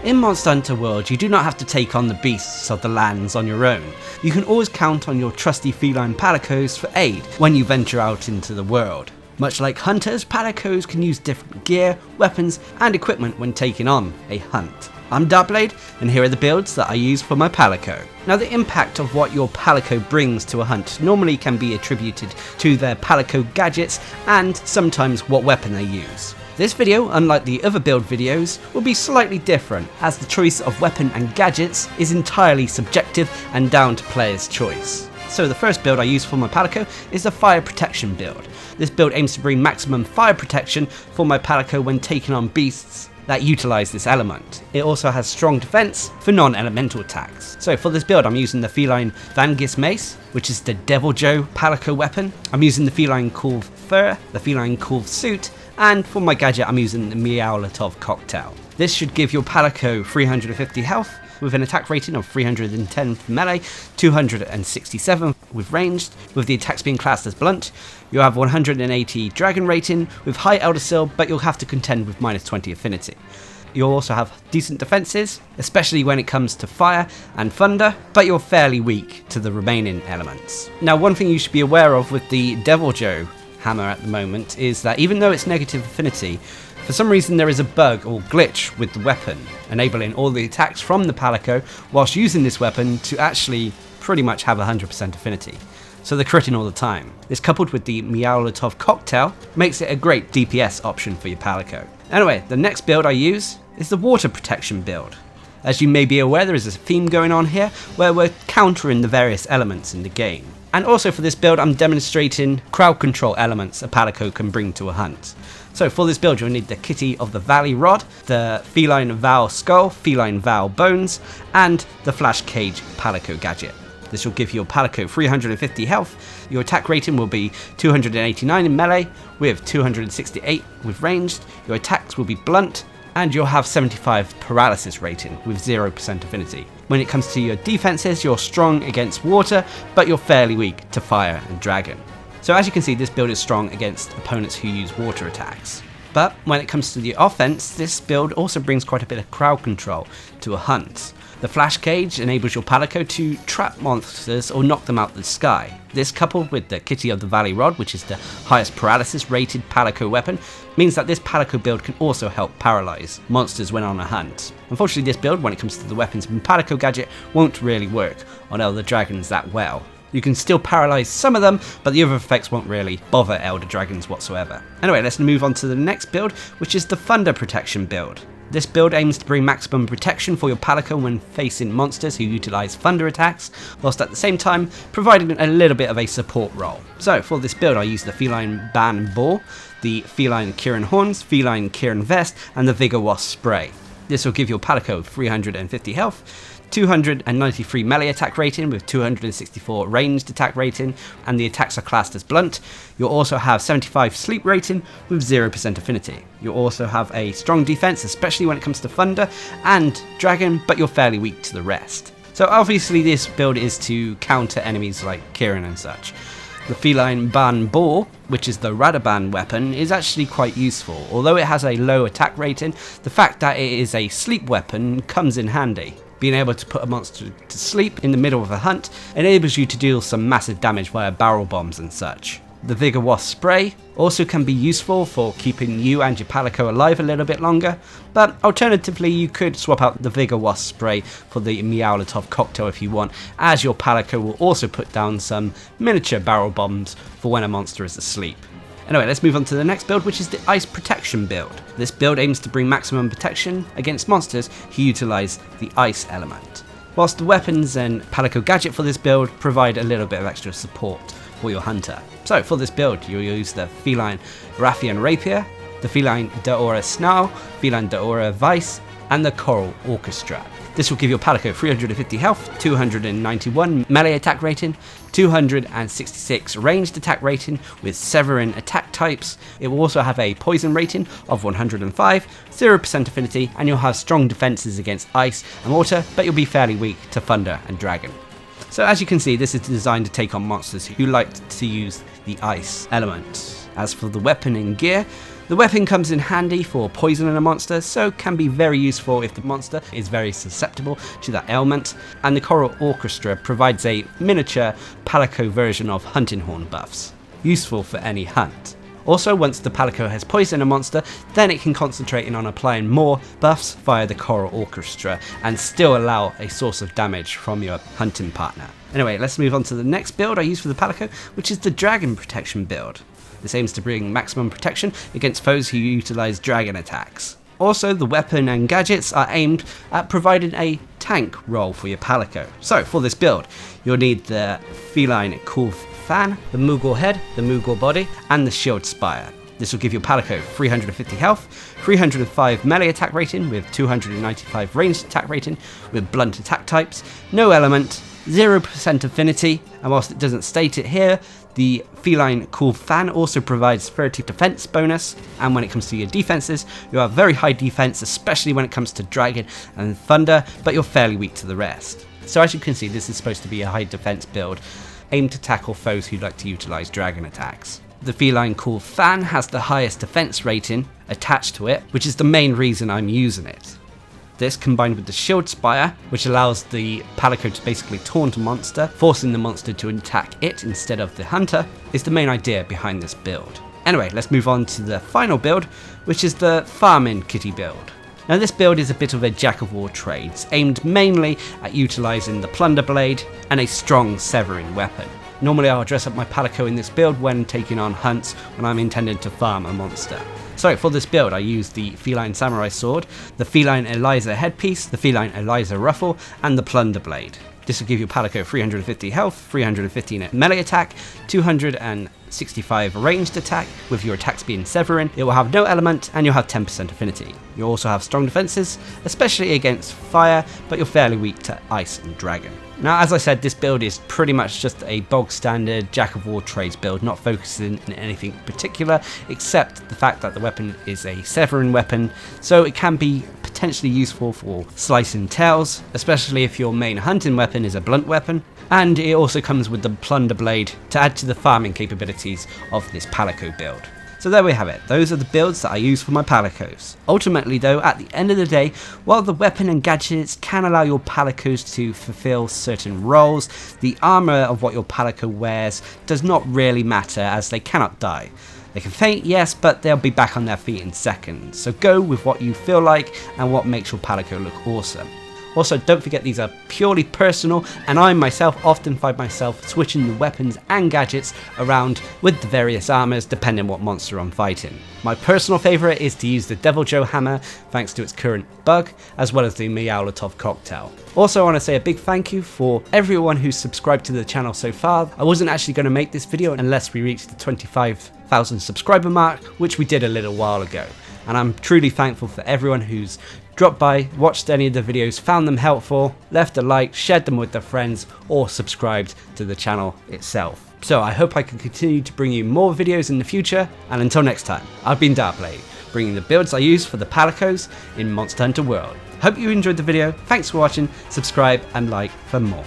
In Monster Hunter World, you do not have to take on the beasts of the lands on your own. You can always count on your trusty feline palicos for aid when you venture out into the world. Much like hunters, palicos can use different gear, weapons, and equipment when taking on a hunt. I'm Darcblade, and here are the builds that I use for my Palico. Now, the impact of what your Palico brings to a hunt normally can be attributed to their Palico gadgets and sometimes what weapon they use. This video, unlike the other build videos, will be slightly different, as the choice of weapon and gadgets is entirely subjective and down to player's choice. So the first build I use for my Palico is the Fire Protection build. This build aims to bring maximum fire protection for my Palico when taking on beasts that utilise this element. It also has strong defense for non-elemental attacks. So for this build I'm using the Feline Vangis Mace, which is the Devil Joe Palico weapon. I'm using the Feline Corv Fur, the Feline Corv Suit, and for my gadget I'm using the Meowlatov Cocktail. This should give your Palico 350 health, with an attack rating of 310 for melee, 267 with ranged, with the attacks being classed as blunt. You'll have 180 dragon rating with high Elder Seal, but you'll have to contend with -20 affinity. You'll also have decent defences, especially when it comes to fire and thunder, but you're fairly weak to the remaining elements. Now, one thing you should be aware of with the Devil Joe hammer at the moment is that even though it's negative affinity, for some reason there is a bug or glitch with the weapon, enabling all the attacks from the Palico whilst using this weapon to actually pretty much have 100% affinity. So they're critting all the time. This, coupled with the Meowlatov Cocktail, makes it a great DPS option for your Palico. Anyway, the next build I use is the Water Protection build. As you may be aware, there is a theme going on here where we're countering the various elements in the game. And also for this build I'm demonstrating crowd control elements a Palico can bring to a hunt. So for this build you'll need the Kitty of the Valley Rod, the Feline Val Skull, Feline Val Bones, and the Flash Cage Palico gadget. This will give your Palico 350 health, your attack rating will be 289 in melee, with 268 with ranged, your attacks will be blunt, and you'll have 75 paralysis rating with 0% affinity. When it comes to your defenses, you're strong against water, but you're fairly weak to fire and dragon. So as you can see, this build is strong against opponents who use water attacks. But when it comes to the offense, this build also brings quite a bit of crowd control to a hunt. The Flash Cage enables your Palico to trap monsters or knock them out of the sky. This, coupled with the Kitty of the Valley Rod, which is the highest paralysis rated Palico weapon, means that this Palico build can also help paralyze monsters when on a hunt. Unfortunately, this build, when it comes to the weapons and Palico gadget, won't really work on Elder Dragons that well. You can still paralyze some of them, but the other effects won't really bother Elder Dragons whatsoever. Anyway, let's move on to the next build, which is the Thunder Protection build. This build aims to bring maximum protection for your Palico when facing monsters who utilise thunder attacks, whilst at the same time providing a little bit of a support role. So for this build I use the Feline Ban Ball, the Feline Kirin Horns, Feline Kirin Vest, and the Vigor Wasp Spray. This will give your Palico 350 health, 293 melee attack rating with 264 ranged attack rating, and the attacks are classed as blunt. You'll also have 75 sleep rating with 0% affinity. You'll also have a strong defense, especially when it comes to thunder and dragon, but you're fairly weak to the rest. So obviously this build is to counter enemies like Kirin and such. The Feline Ban Ball, which is the Radaban weapon, is actually quite useful. Although it has a low attack rating, the fact that it is a sleep weapon comes in handy. Being able to put a monster to sleep in the middle of a hunt enables you to deal some massive damage via barrel bombs and such. The Vigor Wasp Spray also can be useful for keeping you and your Palico alive a little bit longer, but alternatively you could swap out the Vigor Wasp Spray for the Meowlatov Cocktail if you want, as your Palico will also put down some miniature barrel bombs for when a monster is asleep. Anyway, let's move on to the next build, which is the Ice Protection build. This build aims to bring maximum protection against monsters who utilise the ice element. Whilst the weapons and Palico gadget for this build provide a little bit of extra support for your hunter. So for this build, you'll use the Feline Rathian Rapier, the Feline Daora Snarl, Feline Daora Vice, and the Coral Orchestra. This will give your Palico 350 health, 291 melee attack rating, 266 ranged attack rating with Severin attack types. It will also have a poison rating of 105, 0% affinity, and you'll have strong defenses against ice and water, but you'll be fairly weak to thunder and dragon. So as you can see, this is designed to take on monsters who like to use the ice element. As for the weapon and gear, the weapon comes in handy for poisoning a monster, so can be very useful if the monster is very susceptible to that ailment, and the Coral Orchestra provides a miniature Palico version of hunting horn buffs, useful for any hunt. Also, once the Palico has poisoned a monster, then it can concentrate in on applying more buffs via the Coral Orchestra and still allow a source of damage from your hunting partner. Anyway, let's move on to the next build I use for the Palico, which is the Dragon Protection build. This aims to bring maximum protection against foes who utilize dragon attacks. Also, the weapon and gadgets are aimed at providing a tank role for your Palico. So, for this build, you'll need the feline cool fan, the Moogle head, the Moogle body, and the shield spire. This will give your Palico 350 health, 305 melee attack rating with 295 ranged attack rating with blunt attack types, no element, 0% affinity, and whilst it doesn't state it here, the feline cool fan also provides 30 defense bonus, and when it comes to your defenses, you have very high defense, especially when it comes to dragon and thunder, but you're fairly weak to the rest. So as you can see, this is supposed to be a high defense build, aimed to tackle foes who like to utilize dragon attacks. The feline cool fan has the highest defense rating attached to it, which is the main reason I'm using it. This, combined with the shield spire, which allows the Palico to basically taunt a monster, forcing the monster to attack it instead of the hunter, is the main idea behind this build. Anyway, let's move on to the final build, which is the farming kitty build. Now this build is a bit of a jack of all trades, aimed mainly at utilising the plunder blade and a strong severing weapon. Normally I'll dress up my Palico in this build when taking on hunts when I'm intending to farm a monster. So for this build I use the feline samurai sword, the feline Eliza headpiece, the feline Eliza ruffle, and the plunder blade. This will give your Palico 350 health, 315 melee attack, 265 ranged attack, with your attacks being severing. It will have no element and you'll have 10% affinity. You'll also have strong defenses, especially against fire, but you're fairly weak to ice and dragon. Now, as I said, this build is pretty much just a bog standard jack of all trades build, not focusing on anything particular, except the fact that the weapon is a severing weapon, so it can be potentially useful for slicing tails, especially if your main hunting weapon is a blunt weapon, and it also comes with the plunder blade to add to the farming capabilities of this Palico build. So there we have it, those are the builds that I use for my Palicos. Ultimately though, at the end of the day, while the weapon and gadgets can allow your Palicos to fulfill certain roles, the armour of what your Palico wears does not really matter, as they cannot die. They can faint, yes, but they'll be back on their feet in seconds, so go with what you feel like and what makes your Palico look awesome. Also, don't forget these are purely personal, and I myself often find myself switching the weapons and gadgets around with the various armors depending on what monster I'm fighting. My personal favourite is to use the Devil Joe hammer thanks to its current bug, as well as the Meowlatov cocktail. Also, I want to say a big thank you for everyone who's subscribed to the channel so far. I wasn't actually going to make this video unless we reached the 25,000 subscriber mark, which we did a little while ago. And I'm truly thankful for everyone who's dropped by, watched any of the videos, found them helpful, left a like, shared them with their friends, or subscribed to the channel itself. So I hope I can continue to bring you more videos in the future, and until next time, I've been Darcblade, bringing the builds I use for the Palicos in Monster Hunter World. Hope you enjoyed the video, thanks for watching, subscribe and like for more.